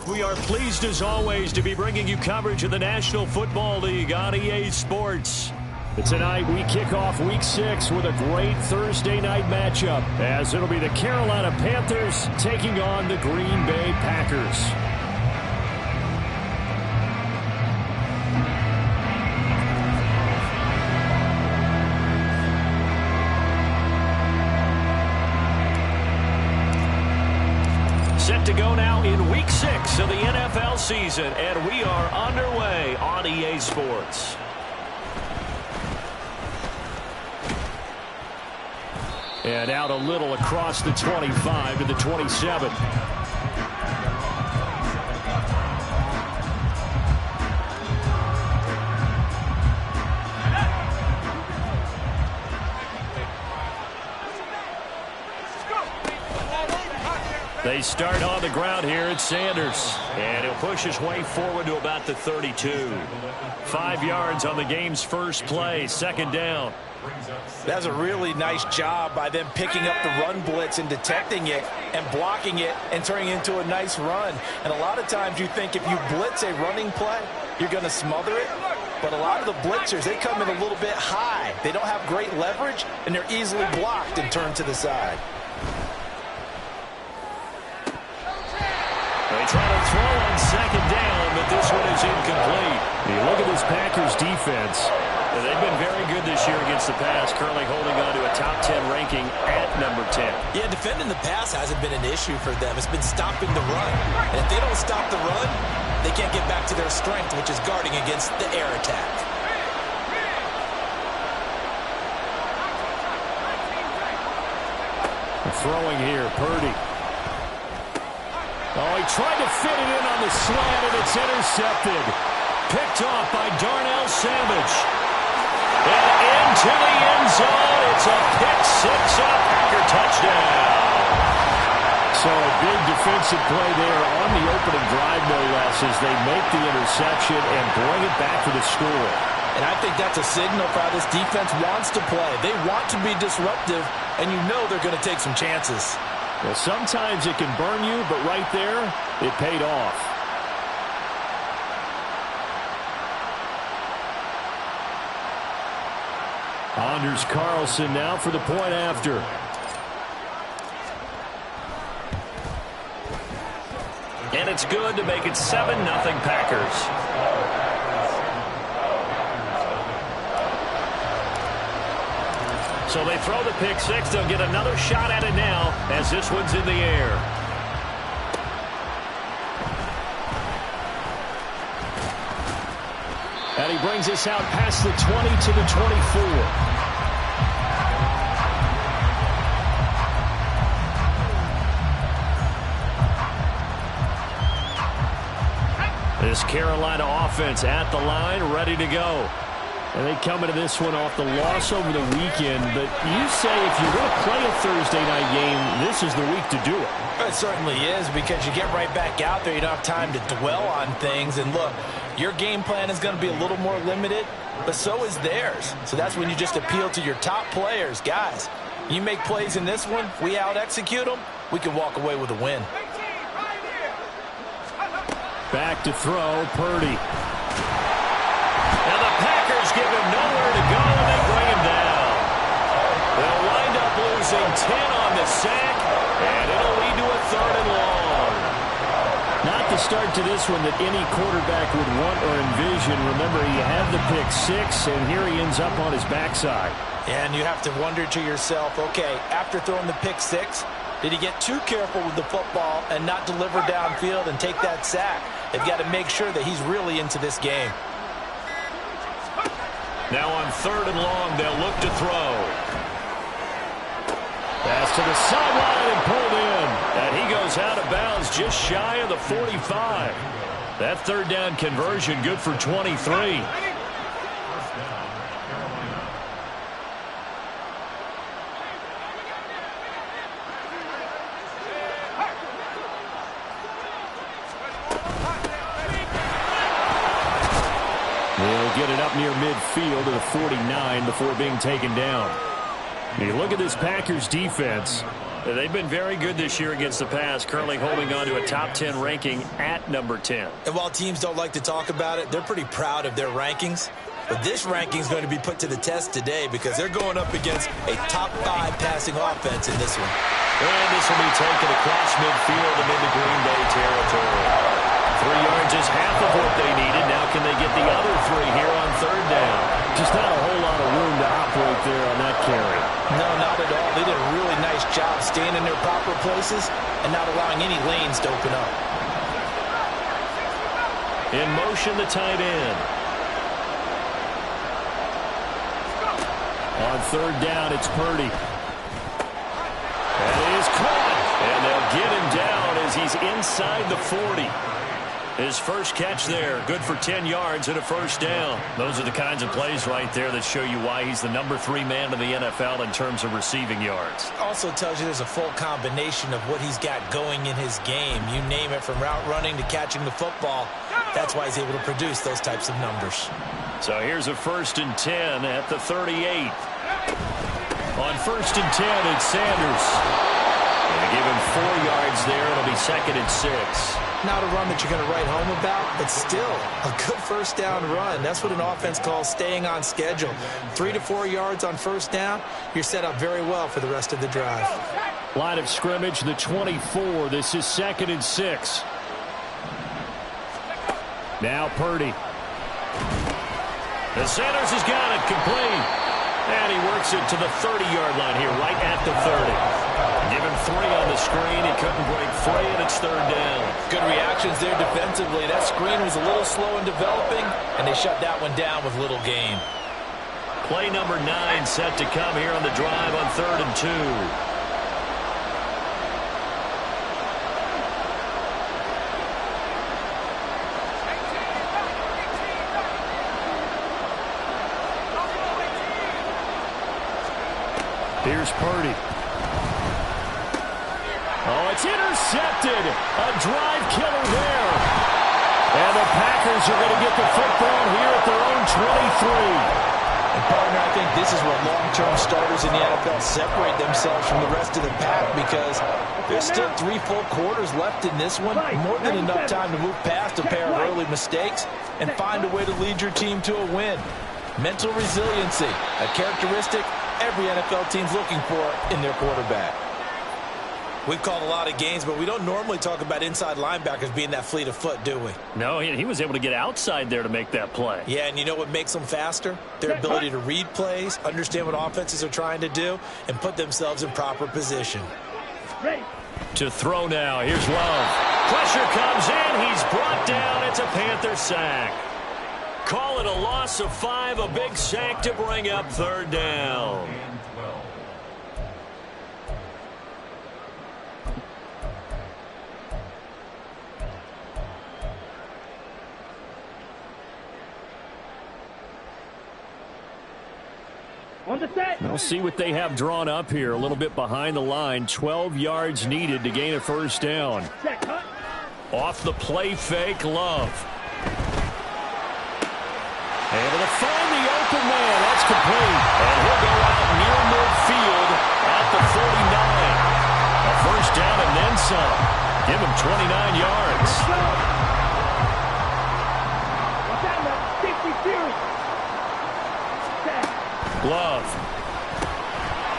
We are pleased as always to be bringing you coverage of the National Football League on EA Sports. Tonight we kick off Week 6 with a great Thursday night matchup, as it'll be the Carolina Panthers taking on the Green Bay Packers. Set to go now in Week 6 of the NFL season, and we are underway on EA Sports. And out a little across the 25 to the 27. They start on the ground here at Sanders. And he'll push his way forward to about the 32. 5 yards on the game's first play, second down. That's a really nice job by them picking up the run blitz and detecting it and blocking it and turning it into a nice run. And a lot of times you think if you blitz a running play, you're going to smother it. But a lot of the blitzers, they come in a little bit high. They don't have great leverage, and they're easily blocked and turned to the side. They try to throw on second down, but this one is incomplete. You look at this Packers defense. They've been very good this year against the pass, currently holding on to a top 10 ranking at number 10. Yeah, defending the pass hasn't been an issue for them. It's been stopping the run. And if they don't stop the run, they can't get back to their strength, which is guarding against the air attack. Throwing here, Purdy. Oh, he tried to fit it in on the slant, and it's intercepted. Picked off by Darnell Savage. And into the end zone. It's a pick-6 and a Packer touchdown. So a big defensive play there on the opening drive, no less, as they make the interception and bring it back to the score. And I think that's a signal for how this defense wants to play. They want to be disruptive, and you know they're going to take some chances. Well, sometimes it can burn you, but right there, it paid off. Anders Carlson now for the point after. And it's good to make it 7-0 Packers. So they throw the pick-6. They'll get another shot at it now as this one's in the air. And he brings us out past the 20 to the 24. This Carolina offense at the line, ready to go. And they come into this one off the loss over the weekend. But you say if you're going to play a Thursday night game, this is the week to do it. It certainly is, because you get right back out there. You don't have time to dwell on things. And look, your game plan is going to be a little more limited, but so is theirs. So that's when you just appeal to your top players. Guys, you make plays in this one, we out-execute them, we can walk away with a win. Back to throw, Purdy. And the Packers give him nowhere to go, and they bring him down. They'll wind up losing 10 on the sack, and it'll lead to a 3rd and long. Not the start to this one that any quarterback would want or envision. Remember, he had the pick-6, and here he ends up on his backside. And you have to wonder to yourself, okay, after throwing the pick-6, did he get too careful with the football and not deliver downfield and take that sack? They've got to make sure that he's really into this game. Now on 3rd and long, they'll look to throw. Pass to the sideline and pulled in. And he goes out of bounds just shy of the 45. That 3rd down conversion good for 23. midfield to the 49 before being taken down. You look at this Packers defense. They've been very good this year against the pass, currently holding on to a top 10 ranking at number 10. And while teams don't like to talk about it, they're pretty proud of their rankings. But this ranking is going to be put to the test today because they're going up against a top 5 passing offense in this one. And this will be taken across midfield and into Green Bay territory. 3 yards is half of what they needed. Now can they get the other 3 here on third down? Just not a whole lot of room to operate there on that carry. No, not at all. They did a really nice job staying in their proper places and not allowing any lanes to open up. In motion, the tight end. On third down, it's Purdy. That is caught. And they'll get him down as he's inside the 40. His first catch there, good for 10 yards and a first down. Those are the kinds of plays right there that show you why he's the number 3 man in the NFL in terms of receiving yards. Also tells you there's a full combination of what he's got going in his game. You name it, from route running to catching the football. That's why he's able to produce those types of numbers. So here's a 1st and 10 at the 38. On 1st and 10, it's Sanders. And they give him 4 yards there. It'll be 2nd and 6. Not a run that you're going to write home about, but still a good first down run. That's what an offense calls staying on schedule. 3 to 4 yards on first down, you're set up very well for the rest of the drive. Line of scrimmage, the 24. This is 2nd and 6. Now Purdy. And Sanders has got it complete. And he works it to the 30-yard line here, right at the 30. Give him 3 on the screen. He couldn't break free, and it's 3rd down. Good reactions there defensively. That screen was a little slow in developing, and they shut that one down with little gain. Play number 9 set to come here on the drive on 3rd and 2. Here's Purdy. Oh, it's intercepted. A drive killer there. And the Packers are going to get the football here at their own 23. And partner, I think this is where long-term starters in the NFL separate themselves from the rest of the pack, because there's still 3 full quarters left in this one. More than enough time to move past a pair of early mistakes and find a way to lead your team to a win. Mental resiliency, a characteristic every NFL team's looking for in their quarterback. We've called a lot of games, but we don't normally talk about inside linebackers being that fleet of foot, do we? No, he was able to get outside there to make that play. Yeah, and you know what makes them faster? Their ability to read plays, understand what offenses are trying to do, and put themselves in proper position. To throw now. Here's Love. Pressure comes in. He's brought down. It's a Panther sack. Call it a loss of 5, a big sack to bring up 3rd down. We'll see what they have drawn up here. A little bit behind the line. 12 yards needed to gain a 1st down. Off the play fake, Love. Able to find the open man. That's complete. And he'll go out near midfield at the 49. A 1st down and then some. Give him 29 yards. Love.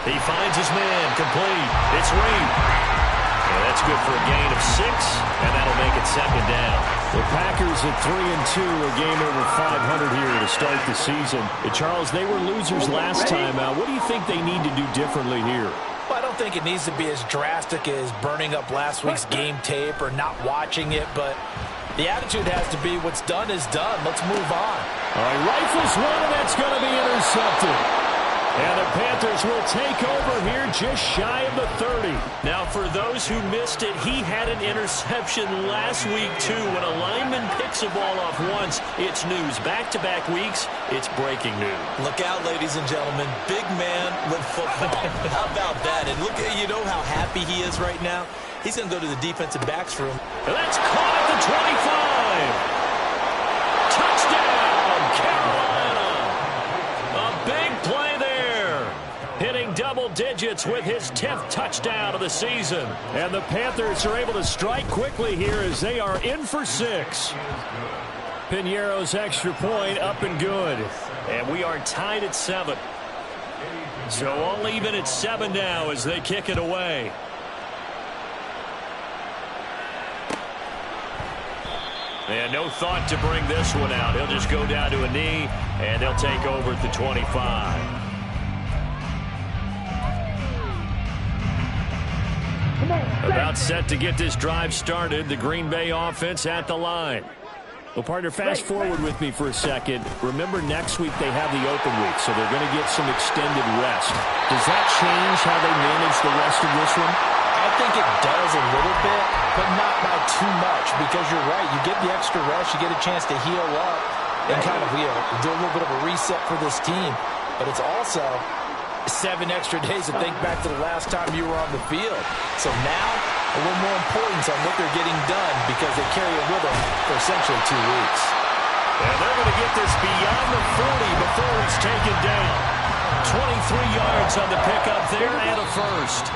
He finds his man. Complete. It's Reed. And that's good for a gain of 6, and that'll make it 2nd down. The Packers at 3-2, a game over 500 here to start the season. And Charles, they were losers last time out. What do you think they need to do differently here? Well, I don't think it needs to be as drastic as burning up last week's game tape or not watching it, but the attitude has to be what's done is done. Let's move on. All right, rifles one, and that's going to be intercepted. And the Panthers will take over here just shy of the 30. Now, for those who missed it, he had an interception last week, too. When a lineman picks a ball off once, it's news. Back-to-back weeks, it's breaking news. Look out, ladies and gentlemen. Big man with football. How about that? And look at, you know how happy he is right now? He's going to go to the defensive backs room. And that's caught at the 25. Touchdown, Carolina. double digits with his 10th touchdown of the season. And the Panthers are able to strike quickly here as they are in for 6. Piñeiro's extra point up and good. And we are tied at 7. So all even at 7 now as they kick it away. And no thought to bring this one out. He'll just go down to a knee, and they'll take over at the 25. About set to get this drive started. The Green Bay offense at the line. Well, partner, fast forward with me for a second. Remember, next week they have the open week, so they're going to get some extended rest. Does that change how they manage the rest of this one? I think it does a little bit, but not by too much, because you're right. You get the extra rest, you get a chance to heal up and kind of do a little bit of a reset for this team. But it's also 7 extra days to think back to the last time you were on the field. So now, a little more importance on what they're getting done because they carry it with them for essentially 2 weeks. And they're going to get this beyond the 40 before it's taken down. 23 yards on the pickup there and a first.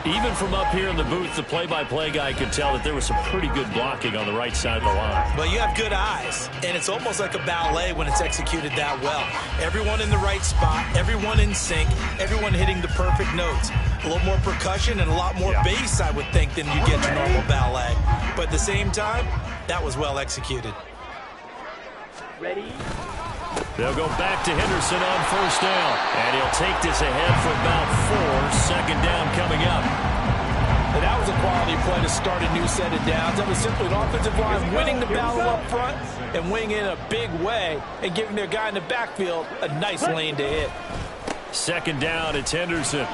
Even from up here in the booth, the play-by-play guy could tell that there was some pretty good blocking on the right side of the line. But you have good eyes, and it's almost like a ballet when it's executed that well. Everyone in the right spot, everyone in sync, everyone hitting the perfect notes. A little more percussion and a lot more bass, I would think, than you get to normal ballet. But at the same time, that was well executed. Ready? They'll go back to Henderson on first down. And he'll take this ahead for about 4. Second down coming up. And that was a quality play to start a new set of downs. That was simply an offensive line winning the battle up front and winning in a big way and giving their guy in the backfield a nice lane to hit. Second down, it's Henderson.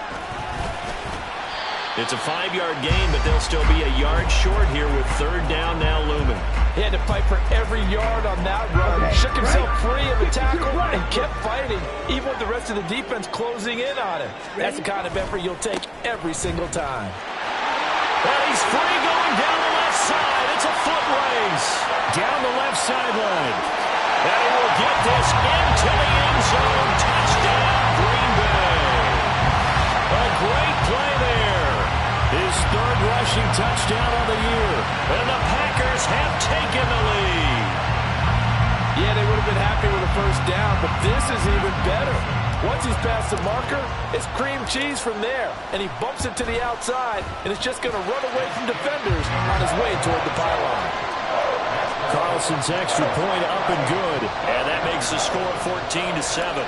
It's a 5-yard gain, but they'll still be a yard short here with third down now looming. He had to fight for every yard on that run. Shook himself free of a tackle and kept fighting, even with the rest of the defense closing in on him. That's the kind of effort you'll take every single time. And he's free going down the left side. It's a foot race. Down the left sideline. And he will get this into the end zone. Touchdown, Green Bay. A great play there. His third rushing touchdown of the year. And the Packers have taken the lead. Yeah, they would have been happy with a first down, but this is even better. Once he's past the marker, it's cream cheese from there. And he bumps it to the outside, and it's just going to run away from defenders on his way toward the pylon. Carlson's extra point up and good. And that makes the score 14-7.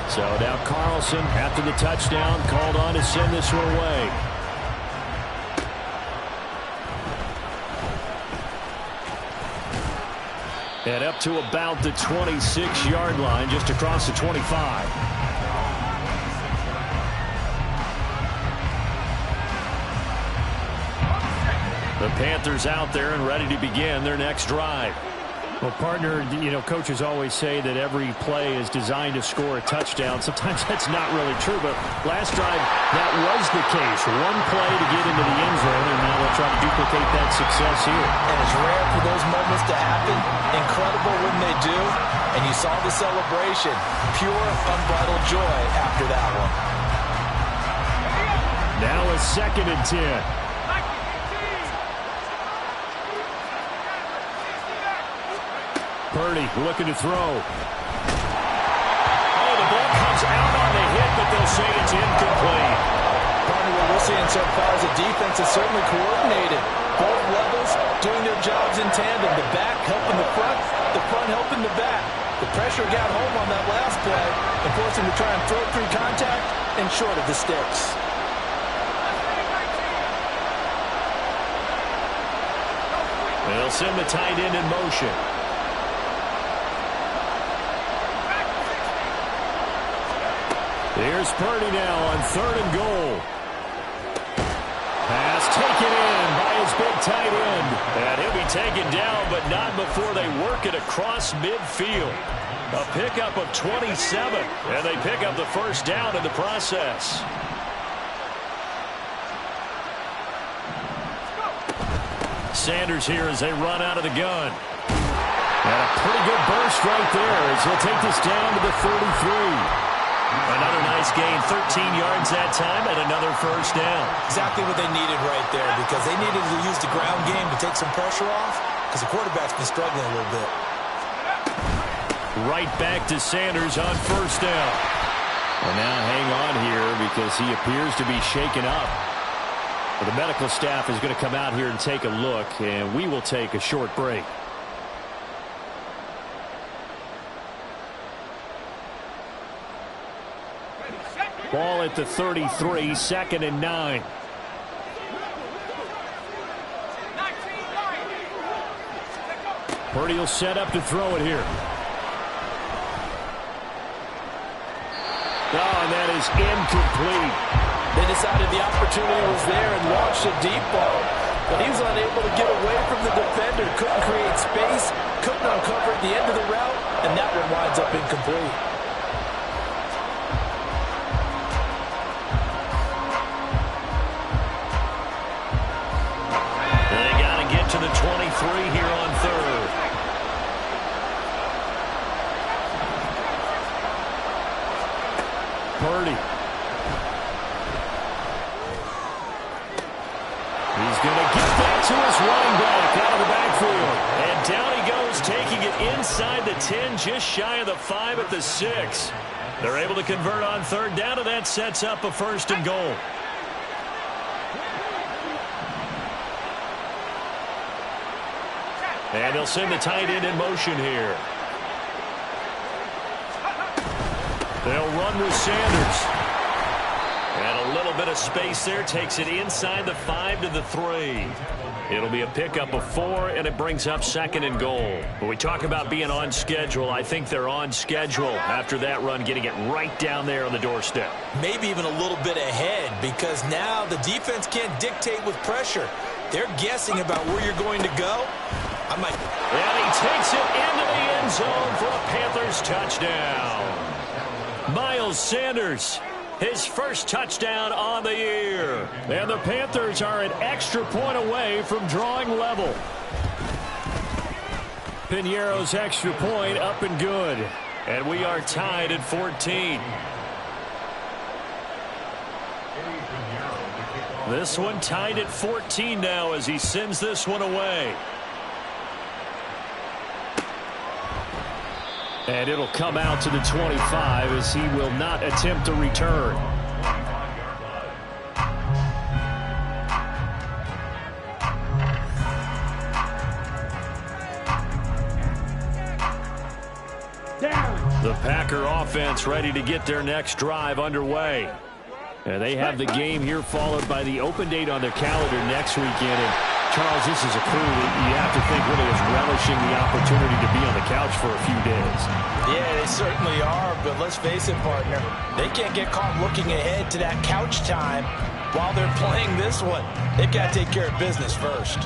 So now Carlson, after the touchdown, called on to send this one away. And up to about the 26-yard line, just across the 25. The Panthers out there and ready to begin their next drive. Well, partner, you know, coaches always say that every play is designed to score a touchdown. Sometimes that's not really true, but last drive, that was the case. One play to get into the end zone, and now they'll try to duplicate that success here. And it's rare for those moments to happen. Incredible when they do. And you saw the celebration. Pure, unbridled joy after that one. Now a 2nd and 10. Purdy looking to throw. Oh, the ball comes out on the hit, but they'll say it's incomplete. Partner, what we're seeing so far is the defense is certainly coordinated. Both levels doing their jobs in tandem. The back helping the front helping the back. The pressure got home on that last play and forced him to try and throw through contact and short of the sticks. They'll send the tight end in motion. Here's Purdy now on 3rd and goal. Pass taken in by his big tight end. And he'll be taken down, but not before they work it across midfield. A pickup of 27, and they pick up the first down in the process. Sanders here as they run out of the gun. And a pretty good burst right there as he'll take this down to the 33. Another nice gain, 13 yards that time, and another first down. Exactly what they needed right there, because they needed to use the ground game to take some pressure off, because the quarterback's been struggling a little bit. Right back to Sanders on first down. And now hang on here because he appears to be shaken up. The medical staff is going to come out here and take a look, and we will take a short break. Ball at the 33, 2nd and 9. Purdy will set up to throw it here. Oh, and that is incomplete. They decided the opportunity was there and launched a deep ball. But he was unable to get away from the defender. Couldn't create space. Couldn't uncover at the end of the route. And that one winds up incomplete. They got to get to the 23 here on third. Purdy. He's going to get that to his running back out of the backfield. And down he goes, taking it inside the 10, just shy of the 5 at the 6. They're able to convert on third down, and that sets up a 1st and goal. And they'll send the tight end in motion here. They'll run with Sanders. And a little bit of space there. Takes it inside the 5 to the 3. It'll be a pickup of 4, and it brings up 2nd and goal. When we talk about being on schedule, I think they're on schedule after that run, getting it right down there on the doorstep. Maybe even a little bit ahead, because now the defense can't dictate with pressure. They're guessing about where you're going to go. And he takes it into the end zone for a Panthers touchdown. Miles Sanders, his first touchdown on the year. And the Panthers are an extra point away from drawing level. Piñeiro's extra point up and good. And we are tied at 14. This one tied at 14 now as he sends this one away. And it'll come out to the 25 as he will not attempt to return. The Packer offense ready to get their next drive underway. And they have the game here followed by the open date on their calendar next weekend. And Charles, this is a crew that you have to think really is relishing the opportunity to be on the couch for a few days. Yeah, they certainly are, but let's face it, partner. They can't get caught looking ahead to that couch time while they're playing this one. They've got to take care of business first.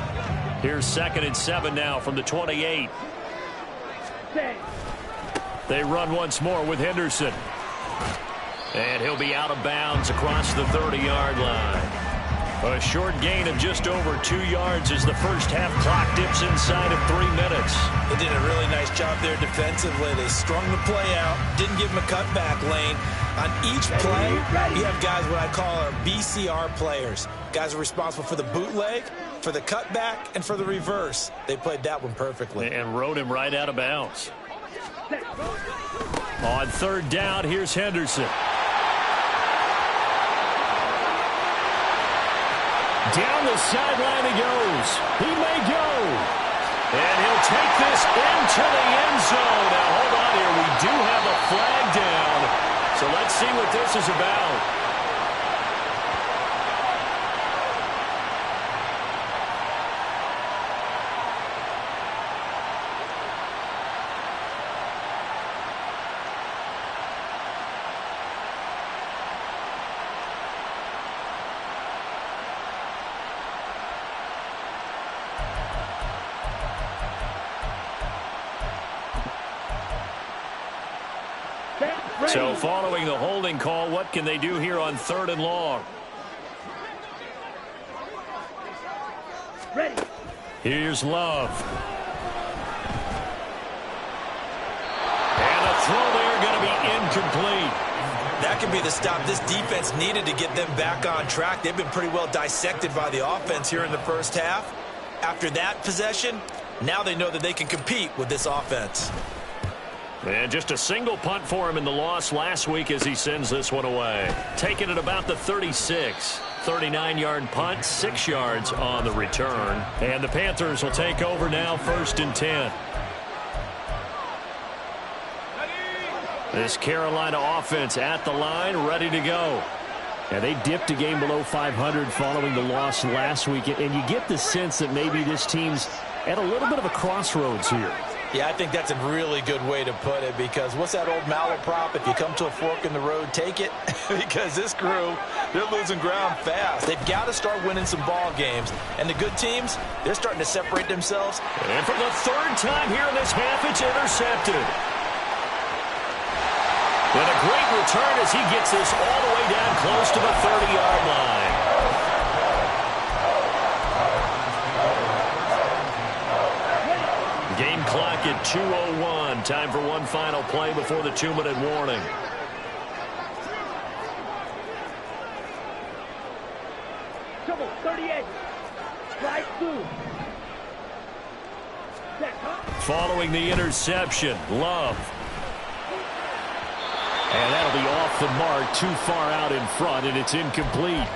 Here's 2nd and 7 now from the 28. They run once more with Henderson. And he'll be out of bounds across the 30-yard line. A short gain of just over 2 yards as the first half clock dips inside of 3 minutes. They did a really nice job there defensively. They strung the play out, didn't give him a cutback lane. On each play, you have guys what I call our BCR players. Guys are responsible for the bootleg, for the cutback, and for the reverse. They played that one perfectly. And rode him right out of bounds. On third down, here's Henderson. Down the sideline he goes. He may go. And he'll take this into the end zone. Now, hold on here. We do have a flag down. So let's see what this is about. So following the holding call, what can they do here on 3rd and long? Ready. Here's Love. And a throw there going to be incomplete. That could be the stop this defense needed to get them back on track. They've been pretty well dissected by the offense here in the first half. After that possession, now they know that they can compete with this offense. And just a single punt for him in the loss last week as he sends this one away. Taking it about the 36. 39-yard punt, 6 yards on the return. And the Panthers will take over now, 1st and 10. This Carolina offense at the line, ready to go. Yeah, they dipped a game below 500 following the loss last week, and you get the sense that maybe this team's at a little bit of a crossroads here. Yeah, I think that's a really good way to put it, because what's that old malaprop? If you come to a fork in the road, take it. Because this crew, they're losing ground fast. They've got to start winning some ball games. And the good teams, they're starting to separate themselves. And for the 3rd time here in this half, it's intercepted. And a great return as he gets this all the way down close to the 30-yard line. Game clock at 2:01. Time for one final play before the 2-minute warning. Trouble, 38. Strike 2. Following the interception, Love. And that'll be off the mark, too far out in front, and it's incomplete.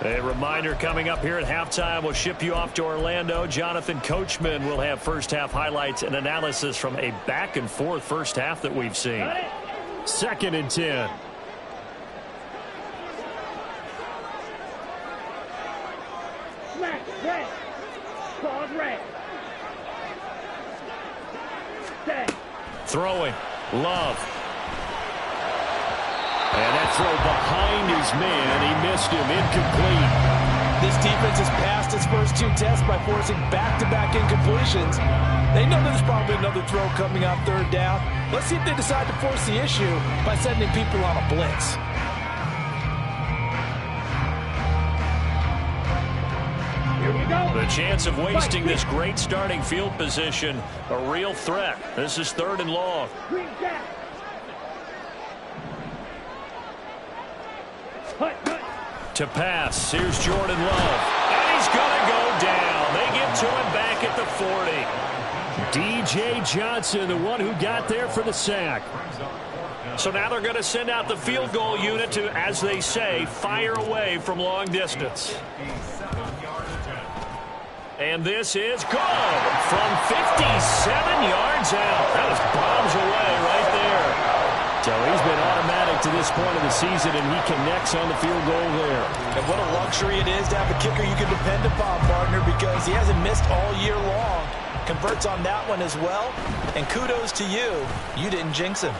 A reminder coming up here at halftime, we'll ship you off to Orlando. Jonathan Coachman will have first-half highlights and analysis from a back-and-forth first half that we've seen. 2nd and 10. Smack, red. Pause, red. Set. Throwing. Love. And that throw behind his man. He missed him. Incomplete. This defense has passed its first 2 tests by forcing back-to-back incompletions. They know there's probably another throw coming on 3rd down. Let's see if they decide to force the issue by sending people on a blitz. Here we go. The chance of wasting this great starting field position, a real threat. This is 3rd and long. Green jack. Hut, hut. To pass, here's Jordan Love. And he's going to go down. They get to him back at the 40. D.J. Johnson, the one who got there for the sack. So now they're going to send out the field goal unit to, as they say, fire away from long distance. And this is good from 57 yards out. That was bombs away right there. So he's been automatic to this point of the season, and he connects on the field goal there. And what a luxury it is to have a kicker you can depend upon, partner, because he hasn't missed all year long. Converts on that one as well. And kudos to you. You didn't jinx him.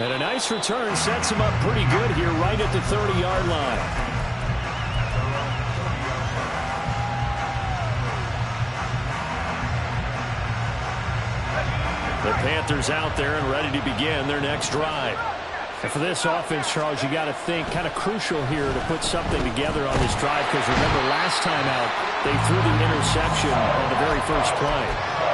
And a nice return sets him up pretty good here right at the 30-yard line. The Panthers out there and ready to begin their next drive. And for this offense, Charles, you got to think kind of crucial here to put something together on this drive, because remember last time out they threw the interception on the very first play.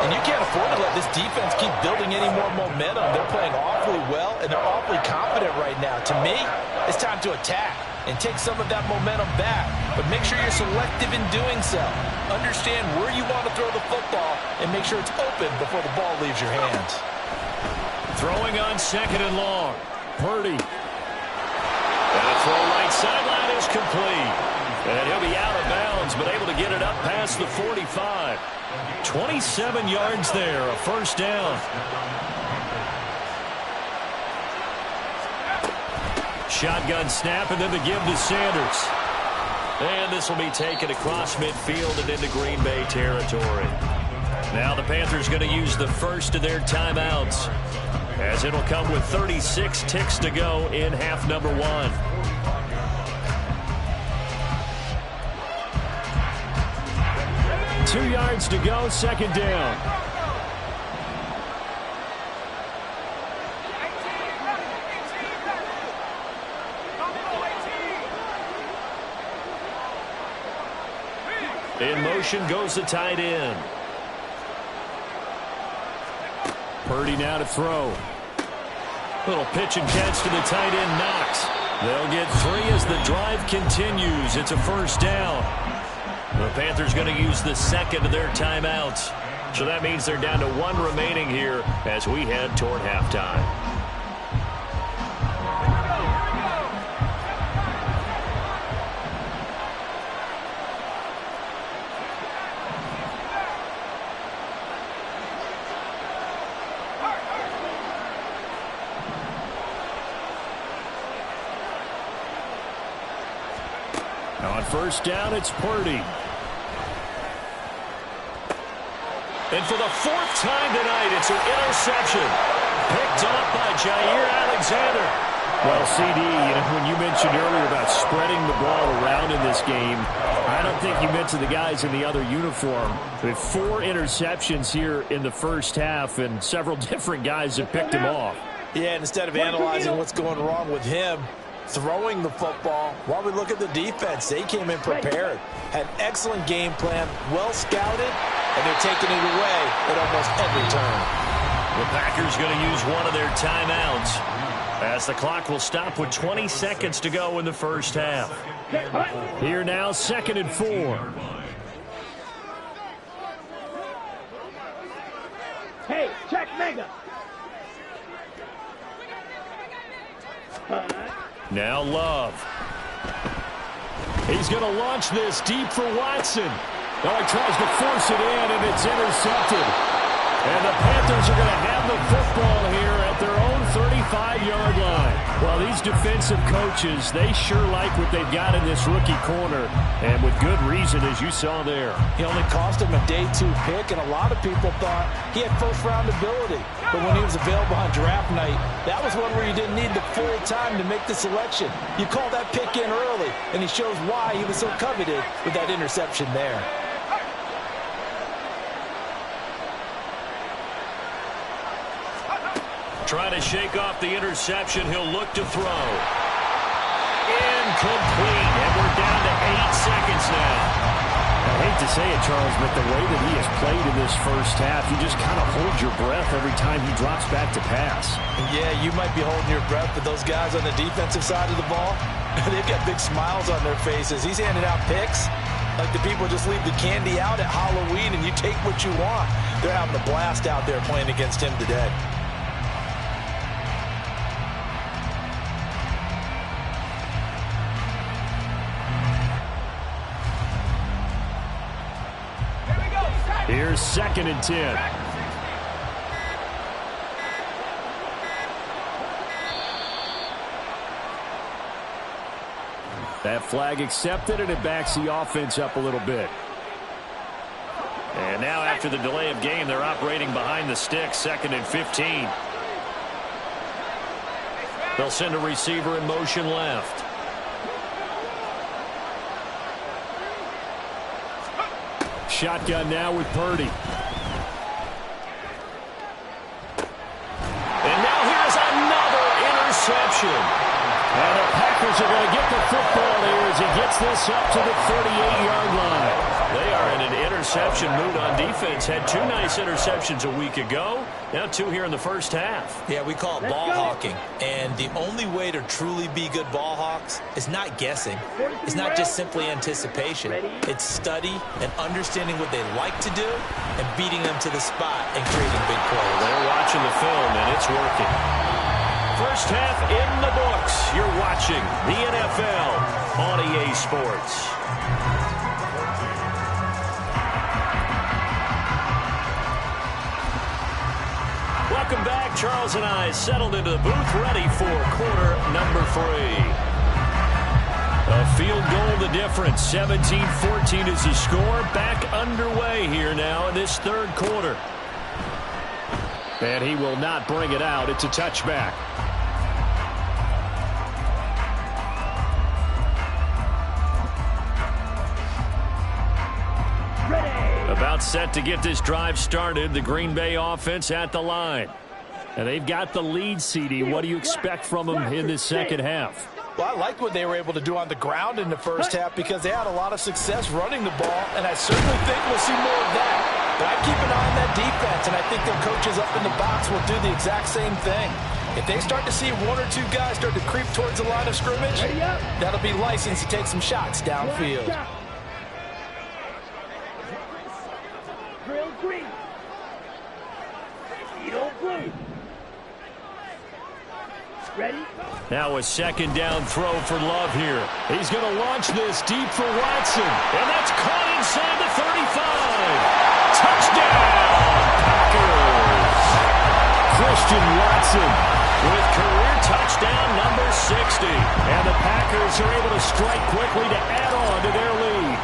And you can't afford to let this defense keep building any more momentum. They're playing awfully well, and they're awfully confident right now. To me, it's time to attack and take some of that momentum back. But make sure you're selective in doing so. Understand where you want to throw the football and make sure it's open before the ball leaves your hands. Throwing on 2nd and long. Purdy. And a throw right sideline is complete. And he'll be out of bounds, but able to get it up past the 45. 27 yards there, a first down. Shotgun snap, and then the give to Sanders. And this will be taken across midfield and into Green Bay territory. Now the Panthers going to use the first of their timeouts, as it'll come with 36 ticks to go in half number 1. Two yards to go, 2nd down. In motion goes the tight end. Little pitch and catch to the tight end, Knox. They'll get 3 as the drive continues. It's a first down. The Panthers going to use the second of their timeouts. So that means they're down to 1 remaining here as we head toward halftime. On first down, it's Purdy. And for the 4th time tonight, it's an interception. Picked up by Jair Alexander. Well, CD, when you mentioned earlier about spreading the ball around in this game, I don't think you meant to the guys in the other uniform. With 4 interceptions here in the first half, and several different guys have picked him off. Yeah, and instead of analyzing what's going wrong with him, throwing the football, while we look at the defense, they came in prepared, had excellent game plan, well scouted, and they're taking it away at almost every turn. The Packers going to use one of their timeouts as the clock will stop with 20 seconds to go in the first half. Here now, 2nd and 4. Hey, check mega. Now Love. He's going to launch this deep for Watson. Oh, he tries to force it in, and it's intercepted. And the Panthers are going to have the football here at their own 35-yard line. Well, these defensive coaches, they sure like what they've got in this rookie corner, and with good reason, as you saw there. He only cost him a day 2 pick, and a lot of people thought he had first-round ability. But when he was available on draft night, that was one where you didn't need the full time to make the selection. You call that pick in early, and he shows why he was so coveted with that interception there. Trying to shake off the interception. He'll look to throw. Incomplete. And we're down to 8 seconds now. I hate to say it, Charles, but the way that he has played in this first half, you just kind of hold your breath every time he drops back to pass. Yeah, you might be holding your breath, but those guys on the defensive side of the ball, they've got big smiles on their faces. He's handing out picks like the people just leave the candy out at Halloween and you take what you want. They're having a blast out there playing against him today. Here's 2nd and 10. That flag accepted, and it backs the offense up a little bit. And now after the delay of game, they're operating behind the sticks, 2nd and 15. They'll send a receiver in motion left. Shotgun now with Purdy. And now here's another interception. And the Packers are going to get the football here as he gets this up to the 38-yard line. They are in an interception mood on defense. Had 2 nice interceptions a week ago. Now 2 here in the first half. Yeah, we call it ball hawking. And the only way to truly be good ball hawks is not guessing. It's not just simply anticipation. It's study and understanding what they like to do and beating them to the spot and creating big plays. They're watching the film, and it's working. First half in the books. You're watching the NFL on EA Sports. Welcome back. Charles and I settled into the booth, ready for quarter number 3. A field goal the difference. 17-14 is the score. Back underway here now in this 3rd quarter. And he will not bring it out. It's a touchback. About set to get this drive started. The Green Bay offense at the line. And they've got the lead, CD. What do you expect from them in this second half? Well, I liked what they were able to do on the ground in the first half because they had a lot of success running the ball, and I certainly think we'll see more of that. But I keep an eye on that defense, and I think their coaches up in the box will do the exact same thing. If they start to see one or two guys start to creep towards the line of scrimmage, that'll be license to take some shots downfield. Drill green. Edo blue. Ready? Now a second down throw for Love here. He's going to launch this deep for Watson. And that's caught inside the 35. Touchdown, Packers. Christian Watson with career touchdown number 60. And the Packers are able to strike quickly to add on to their lead.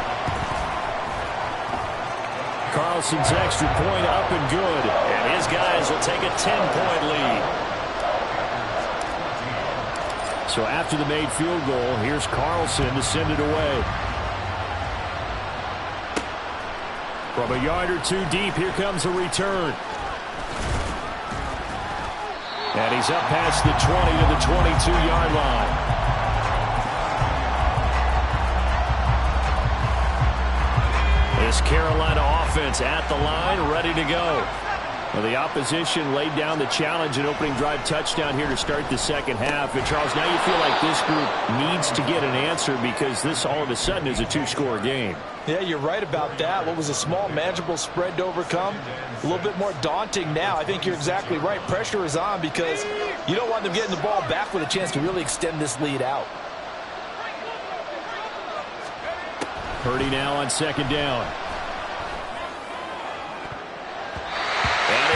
Carlson's extra point up and good. And his guys will take a 10-point lead. So after the made field goal, here's Carlson to send it away. From a yard or two deep, here comes a return. And he's up past the 20 to the 22-yard line. This Carolina offense at the line, ready to go. Well, the opposition laid down the challenge, an opening drive touchdown here to start the second half. And, Charles, now you feel like this group needs to get an answer because this all of a sudden is a two-score game. Yeah, you're right about that. What was a small, manageable spread to overcome? A little bit more daunting now. I think you're exactly right. Pressure is on because you don't want them getting the ball back with a chance to really extend this lead out. Purdy now on second down.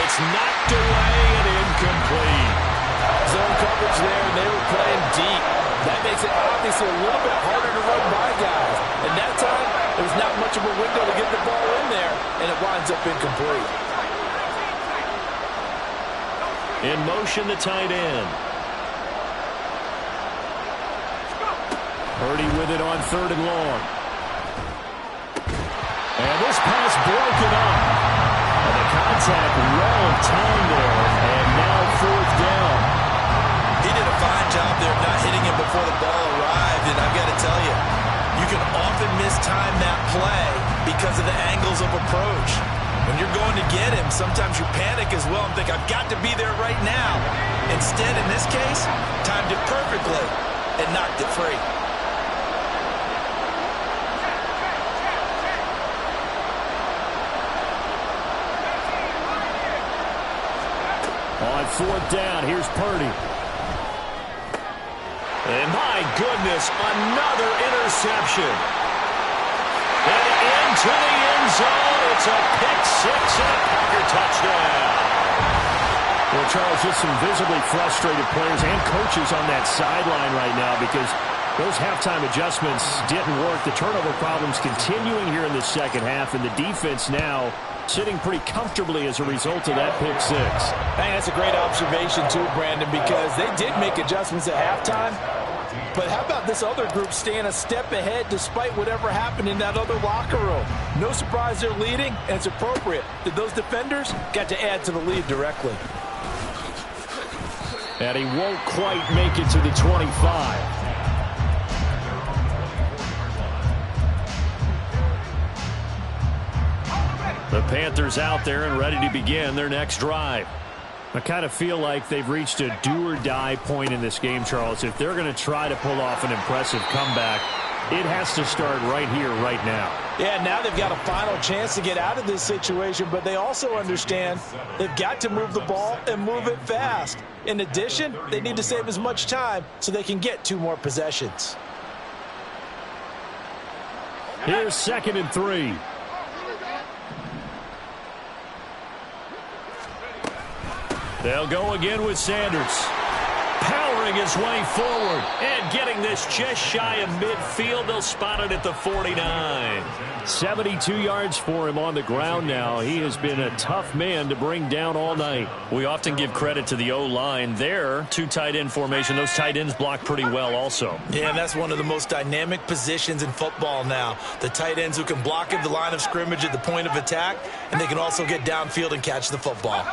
It's knocked away and incomplete. Zone coverage there, and they were playing deep. That makes it obviously a little bit harder to run by guys. And that time, there was not much of a window to get the ball in there, and it winds up incomplete. In motion, the tight end. Purdy with it on third and long. And this pass broken up. Contact well timed there, and now fourth down. He did a fine job there of not hitting him before the ball arrived, and I've got to tell you, you can often mistime that play because of the angles of approach. When you're going to get him, sometimes you panic as well and think, I've got to be there right now. Instead, in this case, timed it perfectly and knocked it free. On fourth down, here's Purdy. And my goodness, another interception. And into the end zone, it's a pick six and a Packer touchdown. Well, Charles, just some visibly frustrated players and coaches on that sideline right now because those halftime adjustments didn't work. The turnover problems continuing here in the second half, and the defense now sitting pretty comfortably as a result of that pick six. Hey, that's a great observation too, Brandon, because they did make adjustments at halftime. But how about this other group staying a step ahead despite whatever happened in that other locker room? No surprise they're leading, and it's appropriate that those defenders got to add to the lead directly. And he won't quite make it to the 25. The Panthers out there and ready to begin their next drive. I kind of feel like they've reached a do-or-die point in this game, Charles. If they're going to try to pull off an impressive comeback, it has to start right here, right now. Yeah, now they've got a final chance to get out of this situation, but they also understand they've got to move the ball and move it fast. In addition, they need to save as much time so they can get 2 more possessions. Here's 2nd and 3. They'll go again with Sanders. Powering his way forward and getting this just shy of midfield. They'll spot it at the 49. 72 yards for him on the ground now. He has been a tough man to bring down all night. We often give credit to the O-line there. 2 tight end formation. Those tight ends block pretty well also. Yeah, and that's one of the most dynamic positions in football now. The tight ends who can block at the line of scrimmage at the point of attack, and they can also get downfield and catch the football.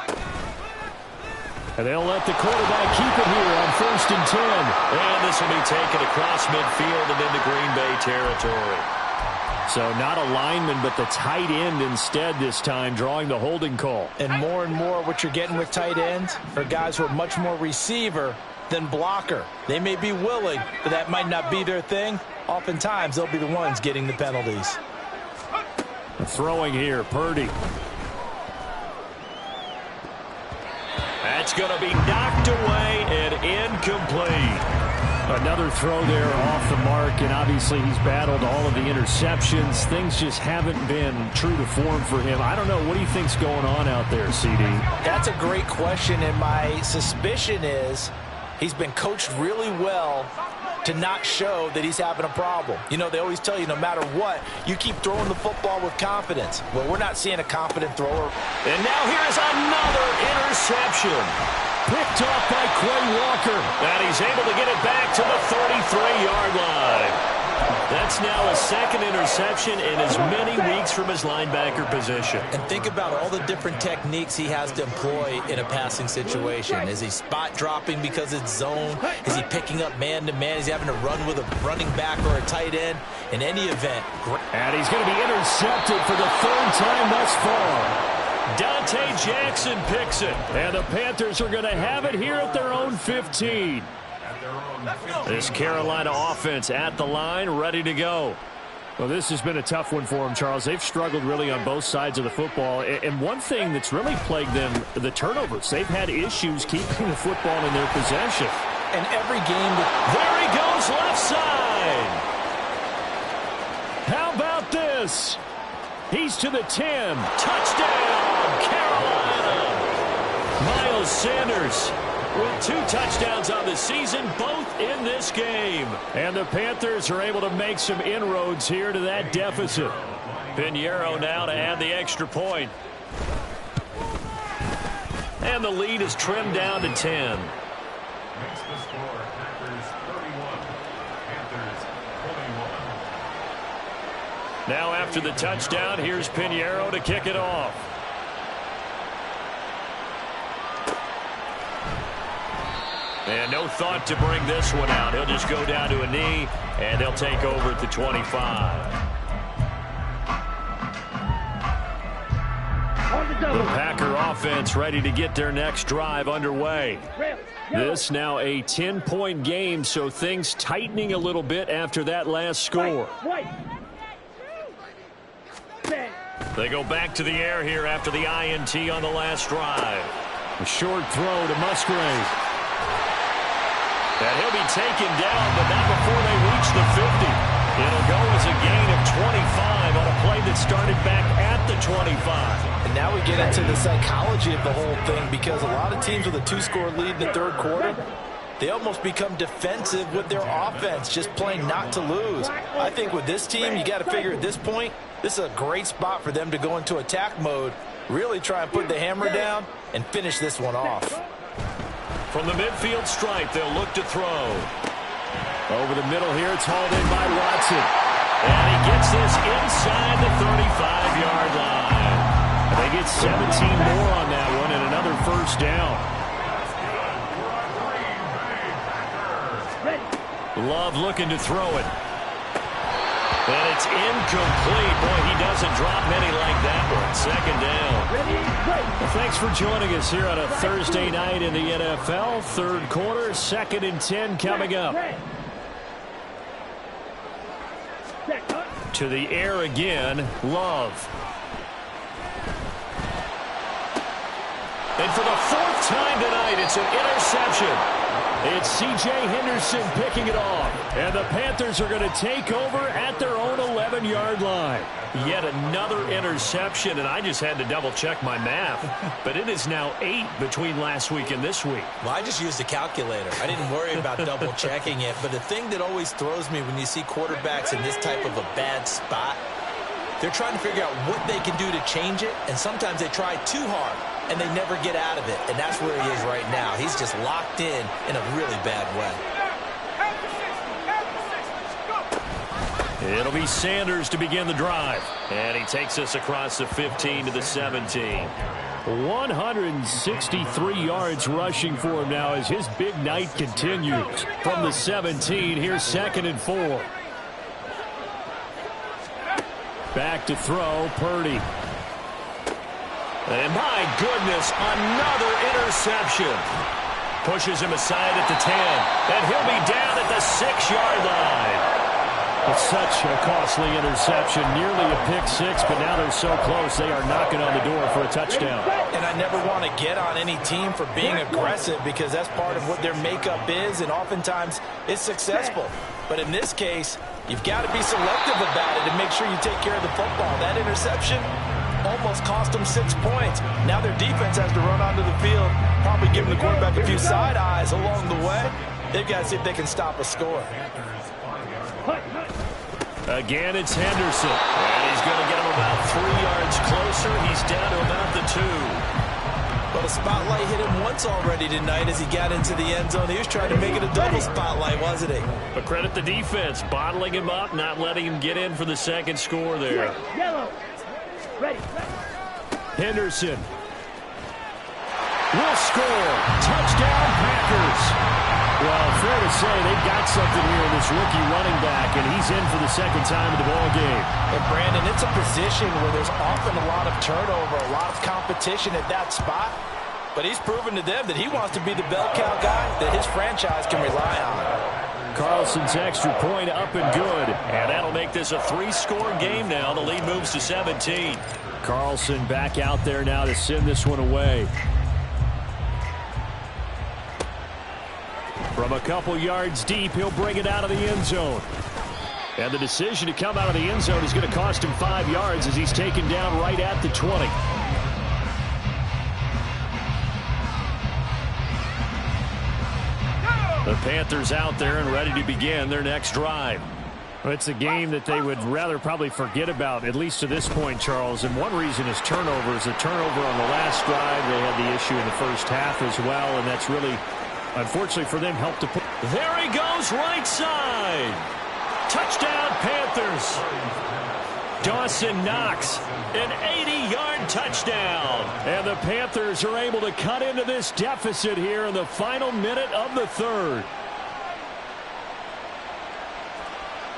And they'll let the quarterback keep it here on 1st and 10. And this will be taken across midfield and into Green Bay territory. So not a lineman, but the tight end instead this time, drawing the holding call. And more what you're getting with tight ends are guys who are much more receiver than blocker. They may be willing, but that might not be their thing. Oftentimes, they'll be the ones getting the penalties. Throwing here, Purdy. That's going to be knocked away and incomplete. Another throw there off the mark, and obviously he's battled all of the interceptions. Things just haven't been true to form for him. I don't know. What do you think's going on out there, CD? That's a great question, and my suspicion is he's been coached really well to not show that he's having a problem. You know, they always tell you no matter what, you keep throwing the football with confidence. Well, we're not seeing a confident thrower. And now here's another interception. Picked off by Quay Walker. And he's able to get it back to the 33-yard line. That's now a second interception in as many weeks from his linebacker position. And think about all the different techniques he has to employ in a passing situation. Is he spot dropping because it's zone? Is he picking up man-to-man? Is he having to run with a running back or a tight end? In any event. And he's going to be intercepted for the third time thus far. Dante Jackson picks it. And the Panthers are going to have it here at their own 15. This Carolina offense at the line, ready to go. Well, this has been a tough one for them, Charles. They've struggled really on both sides of the football. And one thing that's really plagued them, the turnovers. They've had issues keeping the football in their possession. And every game, there he goes, left side. How about this? He's to the 10. Touchdown, Carolina. Miles Sanders with 2 touchdowns on the season, both in this game. And the Panthers are able to make some inroads here to that deficit. Pinheiro now to add the extra point. And the lead is trimmed down to 10. Now after the touchdown, here's Pinheiro to kick it off. And no thought to bring this one out. He'll just go down to a knee, and they'll take over at the 25. The Packer offense ready to get their next drive underway. This now a 10-point game, so things tightening a little bit after that last score. They go back to the air here after the INT on the last drive. A short throw to Musgrave. And he'll be taken down, but not before they reach the 50. It'll go as a gain of 25 on a play that started back at the 25. And now we get into the psychology of the whole thing, because a lot of teams with a 2-score lead in the third quarter, they almost become defensive with their offense, just playing not to lose. I think with this team, you got to figure at this point, this is a great spot for them to go into attack mode, really try and put the hammer down and finish this one off. From the midfield stripe, they'll look to throw. Over the middle here, it's hauled in by Watson. And he gets this inside the 35-yard line. They get 17 more on that one and another first down. Love looking to throw it. And it's incomplete. Boy, he doesn't drop many like that one. Second down. Well, thanks for joining us here on a Thursday night in the NFL. Third quarter, 2nd and 10 coming up. To the air again, Love. And for the 4th time tonight, it's an interception. It's C.J. Henderson picking it off. And the Panthers are going to take over at their own 11-yard line. Yet another interception, and I just had to double-check my math. But it is now 8 between last week and this week. Well, I just used a calculator. I didn't worry about double-checking it. But the thing that always throws me when you see quarterbacks in this type of a bad spot, they're trying to figure out what they can do to change it, and sometimes they try too hard, and they never get out of it. And that's where he is right now. He's just locked in a really bad way. It'll be Sanders to begin the drive. And he takes us across the 15 to the 17. 163 yards rushing for him now as his big night continues. From the 17, here's 2nd and 4. Back to throw, Purdy. And my goodness, another interception. Pushes him aside at the 10. And he'll be down at the 6-yard line. It's such a costly interception. Nearly a pick six, but now they're so close they are knocking on the door for a touchdown. And I never want to get on any team for being aggressive because that's part of what their makeup is, and oftentimes it's successful. But in this case, you've got to be selective about it and make sure you take care of the football. That interception almost cost them 6 points. Now their defense has to run onto the field, probably giving the quarterback a few side eyes along the way. They've got to see if they can stop a score. Again, it's Henderson. And he's going to get him about 3 yards closer. He's down to about the 2. Well, the spotlight hit him once already tonight as he got into the end zone. He was trying to make it a double spotlight, wasn't he? But credit the defense, bottling him up, not letting him get in for the second score there. Yellow. Ready. Henderson will score. Touchdown, Packers. Well, fair to say they've got something here in this rookie running back, and he's in for the second time in the ball game. And Brandon, it's a position where there's often a lot of turnover, a lot of competition at that spot. But he's proven to them that he wants to be the bell cow guy that his franchise can rely on. Carlson's extra point up and good, and that'll make this a 3-score game now. The lead moves to 17. Carlson back out there now to send this one away. From a couple yards deep, he'll bring it out of the end zone. And the decision to come out of the end zone is going to cost him 5 yards as he's taken down right at the 20. The Panthers out there and ready to begin their next drive. It's a game that they would rather probably forget about, at least to this point, Charles. And one reason is turnovers. A turnover on the last drive. They had the issue in the first half as well, and that's really, unfortunately for them, helped to put. There he goes, right side. Touchdown, Panthers. Dawson Knox, an 80-yard touchdown. And the Panthers are able to cut into this deficit here in the final minute of the third.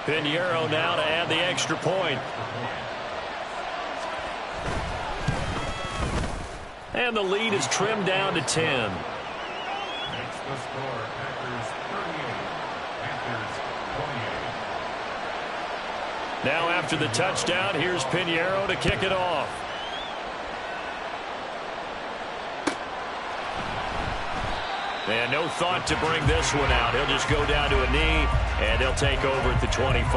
Pinheiro now to add the extra point. And the lead is trimmed down to 10. Now after the touchdown, here's Pinheiro to kick it off. And no thought to bring this one out. He'll just go down to a knee, and they'll take over at the 25.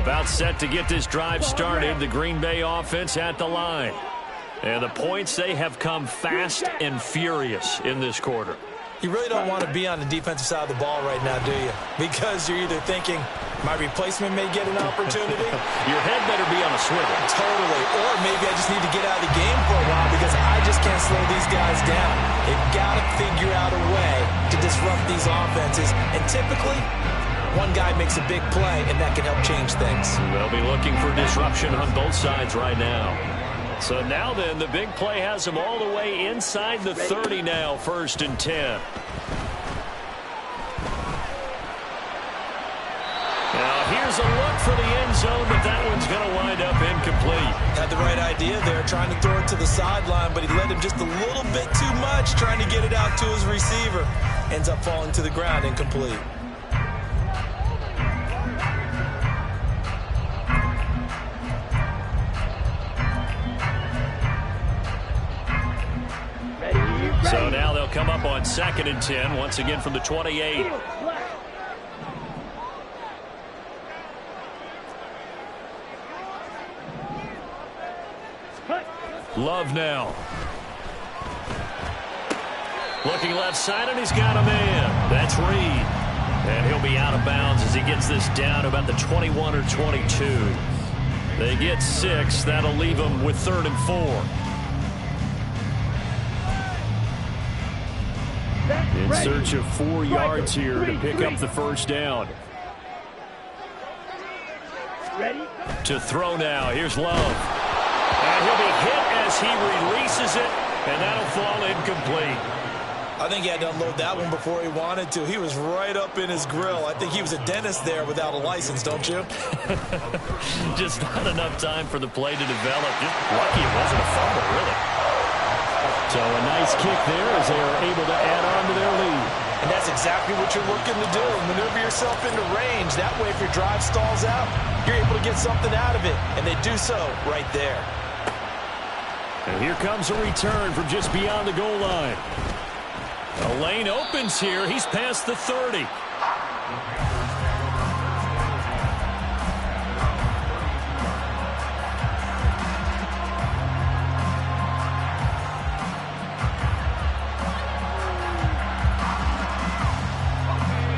About set to get this drive started. The Green Bay offense at the line. And the points, they have come fast and furious in this quarter. You really don't want to be on the defensive side of the ball right now, do you? Because you're either thinking, my replacement may get an opportunity. Your head better be on a swivel. Totally. Or maybe I just need to get out of the game for a while because I just can't slow these guys down. They've got to figure out a way to disrupt these offenses. And typically, one guy makes a big play, and that can help change things. They'll be looking for disruption on both sides right now. So now then, the big play has them all the way inside the 30 now, 1st and 10. Now here's a look for the end zone, but that one's going to wind up incomplete. Had the right idea there, trying to throw it to the sideline, but he led him just a little bit too much, trying to get it out to his receiver. Ends up falling to the ground, incomplete. So now they'll come up on 2nd and 10, once again from the 28. Love now. Looking left side, and he's got a man. That's Reed. And he'll be out of bounds as he gets this down about the 21 or 22. They get 6. That'll leave them with 3rd and 4. In search of 4 yards here to pick up the first down. Ready? To throw now. Here's Love. And he'll be hit as he releases it, and that'll fall incomplete. I think he had to unload that one before he wanted to. He was right up in his grill. I think he was a dentist there without a license, don't you? Just not enough time for the play to develop. Just lucky it wasn't a fumble, really. So a nice kick there as they are able to add on to their lead. And that's exactly what you're looking to do. Maneuver yourself into range. That way, if your drive stalls out, you're able to get something out of it. And they do so right there. And here comes a return from just beyond the goal line. The lane opens here. He's past the 30.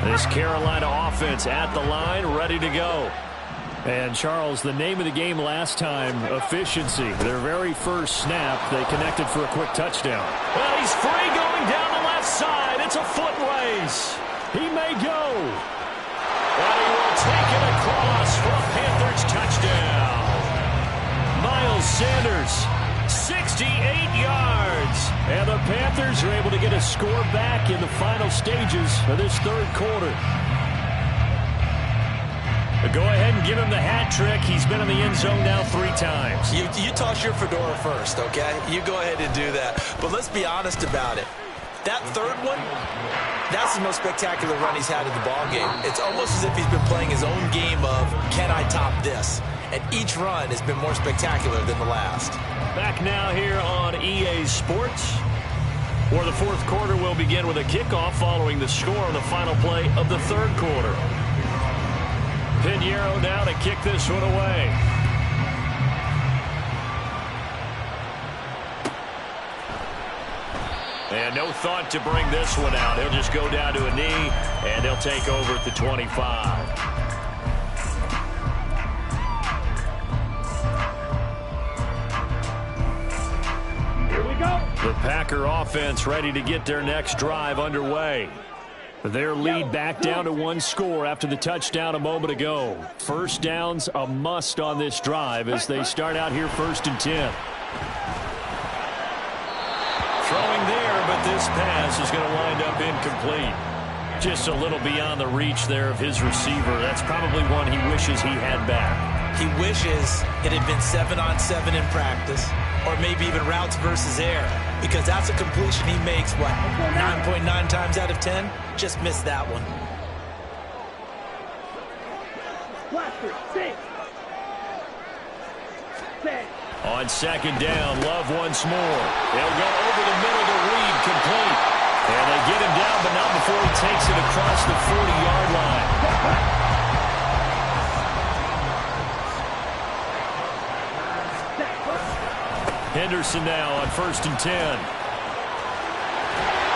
This Carolina offense at the line, ready to go. And, Charles, the name of the game last time, efficiency. Their very first snap, they connected for a quick touchdown. Well, he's free going down the left side. It's a foot race. He may go. And he will take it across for a Panthers touchdown. Miles Sanders, 68 yards. And the Panthers are able to get a score back in the final stages of this third quarter. But go ahead and give him the hat trick. He's been in the end zone now 3 times. You toss your fedora first, okay? You go ahead and do that. But let's be honest about it. That third one, that's the most spectacular run he's had in the ballgame. It's almost as if he's been playing his own game of, can I top this? And each run has been more spectacular than the last. Back now here on EA Sports, where the fourth quarter will begin with a kickoff following the score on the final play of the third quarter. Pinheiro now to kick this one away. And no thought to bring this one out. He'll just go down to a knee, and they'll take over at the 25. The Packer offense ready to get their next drive underway. Their lead back down to 1 score after the touchdown a moment ago. First down's a must on this drive as they start out here 1st and 10. Throwing there, but this pass is going to wind up incomplete. Just a little beyond the reach there of his receiver. That's probably one he wishes he had back. He wishes it had been 7-on-7 in practice, or maybe even routes versus air, because that's a completion he makes, what, 9.9 times out of 10? Just missed that one. Blaster, 6. 10. On second down, Love once more. They'll go over the middle to Reed, complete. And they get him down, but not before he takes it across the 40-yard line. Henderson now on 1st and 10.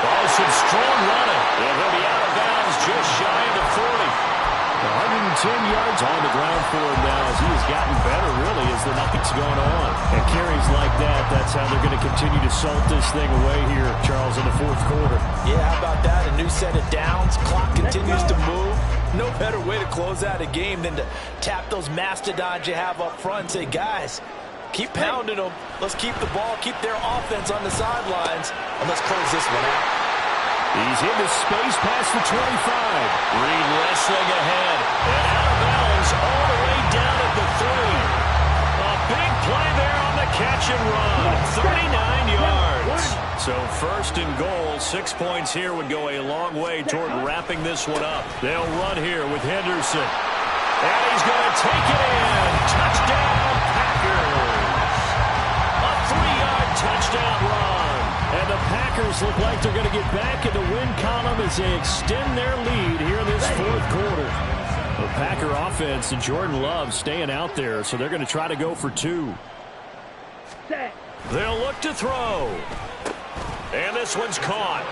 Oh, some strong running. They'll be out of bounds just shy of the 40. 110 yards on the ground for him now as he has gotten better, really, as the night's going on. And carries like that, that's how they're going to continue to salt this thing away here, Charles, in the fourth quarter. Yeah, how about that? A new set of downs. Clock continues to move. No better way to close out a game than to tap those mastodons you have up front and say, guys, keep pounding them. Let's keep the ball, keep their offense on the sidelines, and let's close this one out. He's into space past the 25. Reed wrestling ahead. And out of bounds all the way down at the 3. A big play there on the catch and run. 39 yards. So 1st and goal, 6 points here would go a long way toward wrapping this one up. They'll run here with Henderson. And he's going to take it in. Touchdown, Packers. A 3-yard touchdown run. And the Packers look like they're going to get back in the win column as they extend their lead here in this fourth quarter. The Packer offense and Jordan Love staying out there, so they're going to try to go for 2. They'll look to throw. And this one's caught.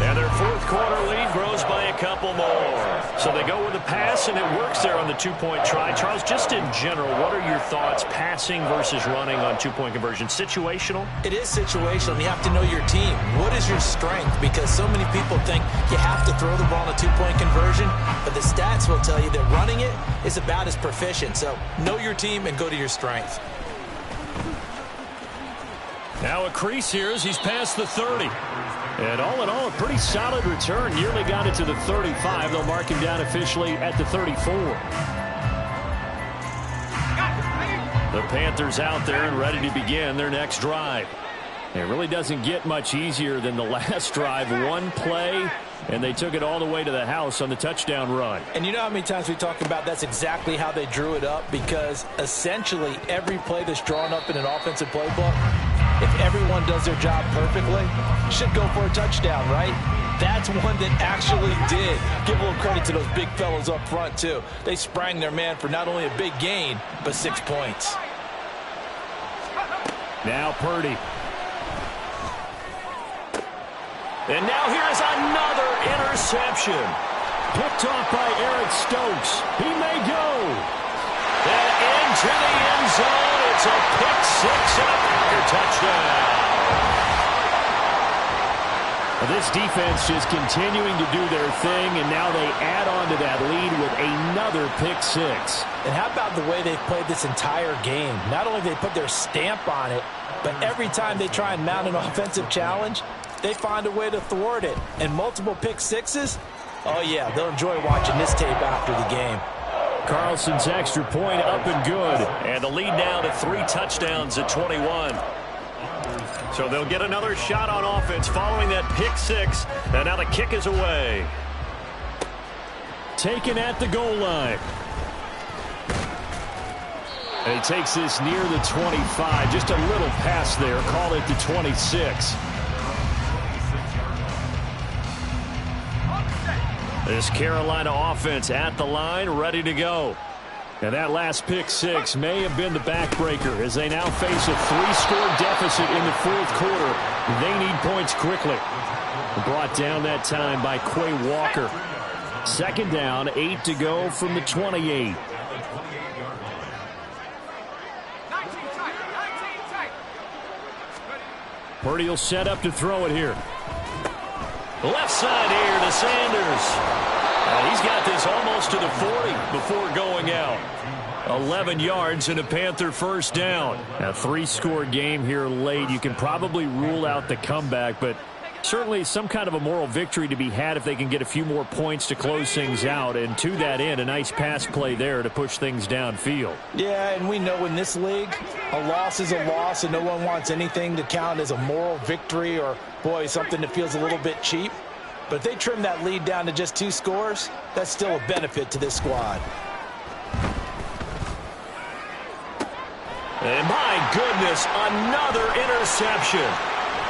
And their fourth quarter lead grows by a couple more. So they go with a pass, and it works there on the 2-point try. Charles, just in general, what are your thoughts passing versus running on 2-point conversion? Situational? It is situational. You have to know your team. What is your strength? Because so many people think you have to throw the ball in a 2-point conversion, but the stats will tell you that running it is about as proficient. So know your team and go to your strength. Now a crease here as he's past the 30. And all in all, a pretty solid return. Nearly got it to the 35. They'll mark him down officially at the 34. The Panthers out there and ready to begin their next drive. It really doesn't get much easier than the last drive. One play, and they took it all the way to the house on the touchdown run. And you know how many times we talk about that's exactly how they drew it up, because essentially every play that's drawn up in an offensive playbook, if everyone does their job perfectly, should go for a touchdown, right? That's one that actually did. Give a little credit to those big fellows up front, too. They sprang their man for not only a big gain, but 6 points. Now Purdy. And now here's another interception. Picked off by Eric Stokes. He may go. And into the end zone. It's a pick six and a Packer touchdown. This defense just continuing to do their thing, and now they add on to that lead with another pick six. And how about the way they've played this entire game? Not only they put their stamp on it, but every time they try and mount an offensive challenge, they find a way to thwart it. And multiple pick sixes? Oh, yeah, they'll enjoy watching this tape after the game. Carlson's extra point up and good. And the lead now to 3 touchdowns at 21. So they'll get another shot on offense following that pick six. And now the kick is away. Taken at the goal line. And he takes this near the 25. Just a little pass there. Call it the 26. This Carolina offense at the line, ready to go. And that last pick six may have been the backbreaker as they now face a 3-score deficit in the fourth quarter. They need points quickly. Brought down that time by Quay Walker. Second down, 8 to go from the 28. Purdy will set up to throw it here. Left side here to Sanders. He's got this almost to the 40 before going out. 11 yards and a Panther first down. A 3-score game here late. You can probably rule out the comeback, but certainly some kind of a moral victory to be had if they can get a few more points to close things out. And to that end, a nice pass play there to push things downfield. Yeah, and we know in this league, a loss is a loss, and no one wants anything to count as a moral victory or, boy, something that feels a little bit cheap. But if they trim that lead down to just 2 scores, that's still a benefit to this squad. And my goodness, another interception.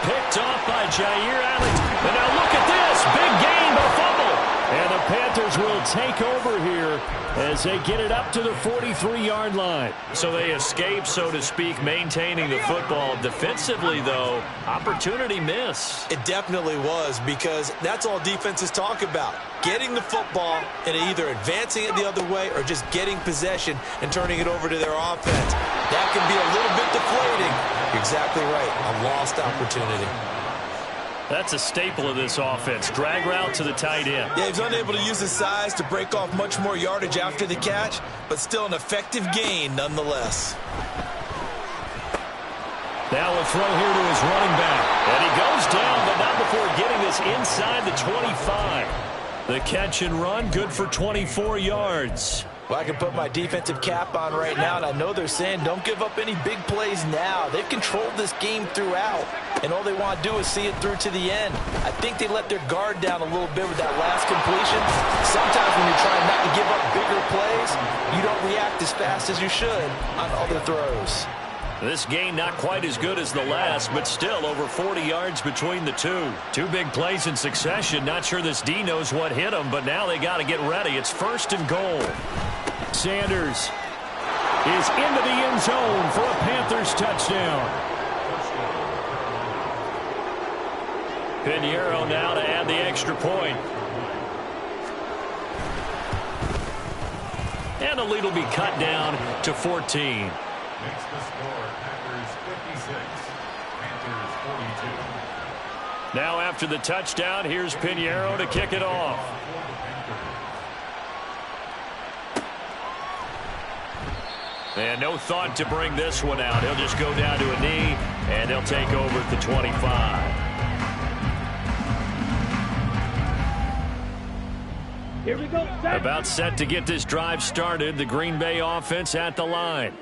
Picked off by Jair Alexander. And now look at this. Big gain, but fumble. And the Panthers will take over here as they get it up to the 43-yard line. So they escape, so to speak, maintaining the football. Defensively, though, opportunity miss. It definitely was, because that's all defenses talk about. Getting the football and either advancing it the other way or just getting possession and turning it over to their offense. That can be a little bit deflating. You're exactly right. A lost opportunity. That's a staple of this offense. Drag route to the tight end. Yeah, he's unable to use his size to break off much more yardage after the catch, but still an effective gain nonetheless. Now a throw here to his running back. And he goes down, but not before getting this inside the 25. The catch and run, good for 24 yards. Well, I can put my defensive cap on right now, and I know they're saying don't give up any big plays now. They've controlled this game throughout, and all they want to do is see it through to the end. I think they let their guard down a little bit with that last completion. Sometimes when you're trying not to give up bigger plays, you don't react as fast as you should on other throws. This game not quite as good as the last, but still over 40 yards between the two. 2 big plays in succession. Not sure this D knows what hit them, but now they got to get ready. It's first and goal. Sanders is into the end zone for a Panthers touchdown. Pinheiro now to add the extra point. And the lead will be cut down to 14. Makes the score Packers 56, Panthers 42. Now after the touchdown, here's Pinheiro to kick it off. And no thought to bring this one out. He'll just go down to a knee, and he'll take over at the 25. Here we go. About set to get this drive started. The Green Bay offense at the line.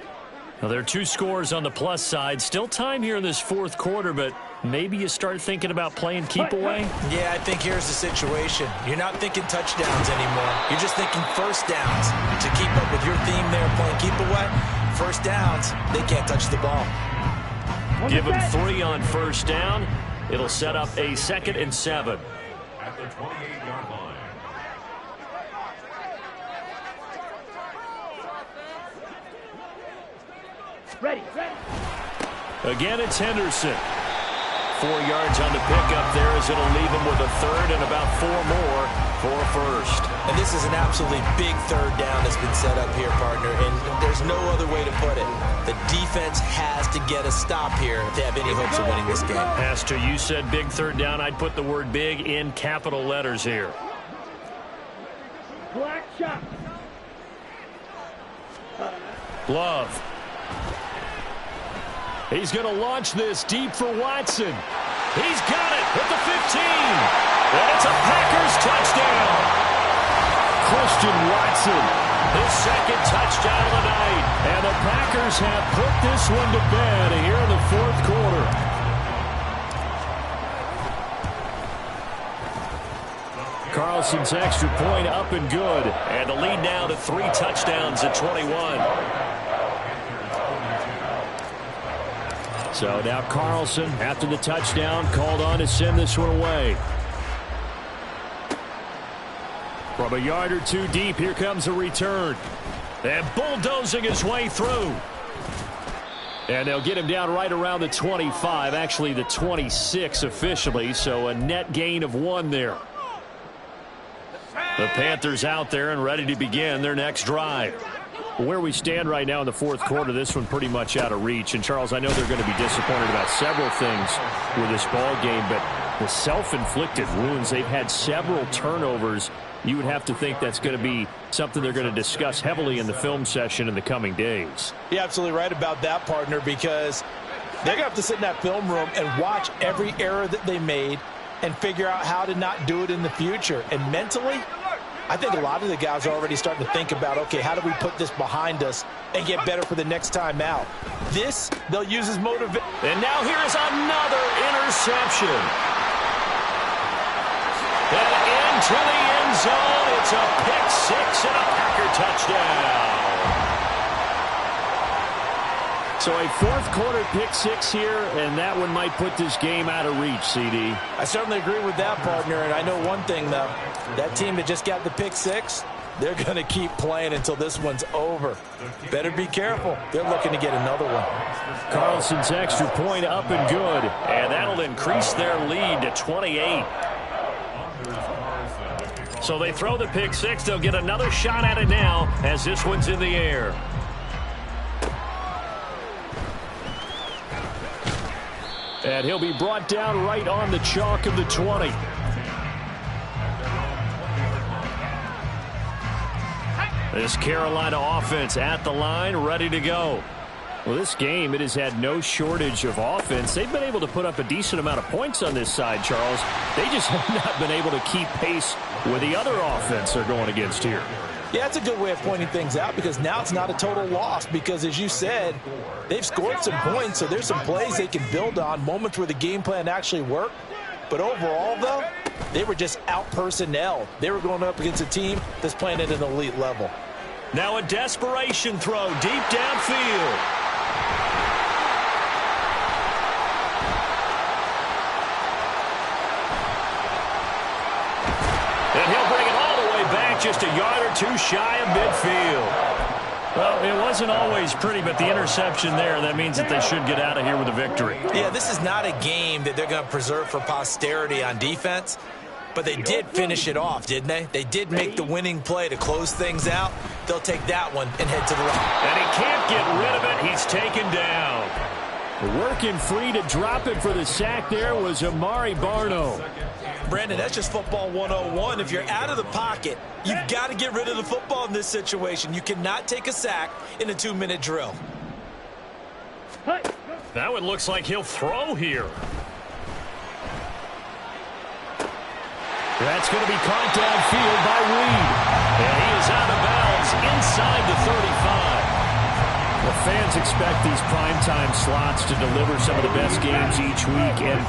Well, there are 2 scores on the plus side. Still time here in this fourth quarter, but maybe you start thinking about playing keep away? Yeah, I think here's the situation. You're not thinking touchdowns anymore. You're just thinking first downs. To keep up with your theme there, playing keep away, first downs, they can't touch the ball. Give them 3 on first down. It'll set up a 2nd and 7. At the 28-yard line. Ready. Again, it's Henderson. 4 yards on the pickup there as it'll leave him with a 3rd and about 4 more for a first. And this is an absolutely big 3rd down that's been set up here, partner, and there's no other way to put it. The defense has to get a stop here if they have any hopes of winning this game. Pastor, you said big 3rd down. I'd put the word big in capital letters here. Black shot. Love. He's going to launch this deep for Watson. He's got it at the 15. And it's a Packers touchdown. Christian Watson, his 2nd touchdown of the night. And the Packers have put this one to bed here in the 4th quarter. Carlson's extra point up and good. And the lead now to 3 touchdowns at 21. So now Carlson, after the touchdown, called on to send this one away. From a yard or 2 deep, here comes a return. And bulldozing his way through. And they'll get him down right around the 25, actually the 26 officially, so a net gain of 1 there. The Panthers out there and ready to begin their next drive. Where we stand right now in the 4th quarter, this one pretty much out of reach. And, Charles, I know they're going to be disappointed about several things with this ball game, but the self-inflicted wounds, they've had several turnovers. You would have to think that's going to be something they're going to discuss heavily in the film session in the coming days. You're absolutely right about that, partner, because they're going to have to sit in that film room and watch every error that they made and figure out how to not do it in the future. And mentally, I think a lot of the guys are already starting to think about, okay, how do we put this behind us and get better for the next time out? This, they'll use as motivation. And now here's another interception. And into the end zone, it's a pick 6 and a Packer touchdown. So a 4th quarter pick 6 here, and that one might put this game out of reach, CD. I certainly agree with that, partner, and I know one thing, though. That team that just got the pick 6, they're going to keep playing until this one's over. Better be careful. They're looking to get another one. Carlson's extra point up and good, and that'll increase their lead to 28. So they throw the pick 6. They'll get another shot at it now as this one's in the air. And he'll be brought down right on the chalk of the 20. This Carolina offense at the line, ready to go. Well, this game, it has had no shortage of offense. They've been able to put up a decent amount of points on this side, Charles. They just have not been able to keep pace with the other offense they're going against here. Yeah, it's a good way of pointing things out because now it's not a total loss because, as you said, they've scored some points, so there's some plays they can build on, moments where the game plan actually worked. But overall, though, they were just out-personnel. They were going up against a team that's playing at an elite level. Now a desperation throw deep downfield. And he'll bring it all the way back just a yard or 2 shy of midfield. Well, it wasn't always pretty, but the interception there, that means that they should get out of here with a victory. Yeah, this is not a game that they're going to preserve for posterity on defense, but they did finish it off, didn't they? They did make the winning play to close things out. They'll take that one and head to the line. And he can't get rid of it. He's taken down. Working free to drop it for the sack there was Amari Barno. Brandon, that's just football 101. If you're out of the pocket, you've got to get rid of the football in this situation. You cannot take a sack in a 2-minute drill. That one looks like he'll throw here. That's going to be caught downfield by Reed. is out of bounds inside the 35. Well, fans expect these primetime slots to deliver some of the best games each week, and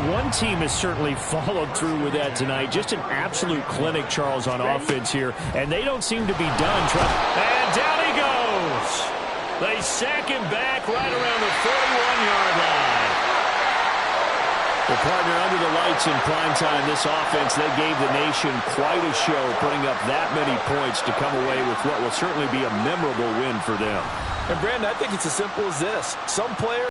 one team has certainly followed through with that tonight. Just an absolute clinic, Charles, on offense here, and they don't seem to be done. And down he goes. They sack him back right around the 41-yard line. Well, partner, under the lights in primetime, this offense, they gave the nation quite a show, putting up that many points to come away with what will certainly be a memorable win for them. And, Brandon, I think it's as simple as this. Some players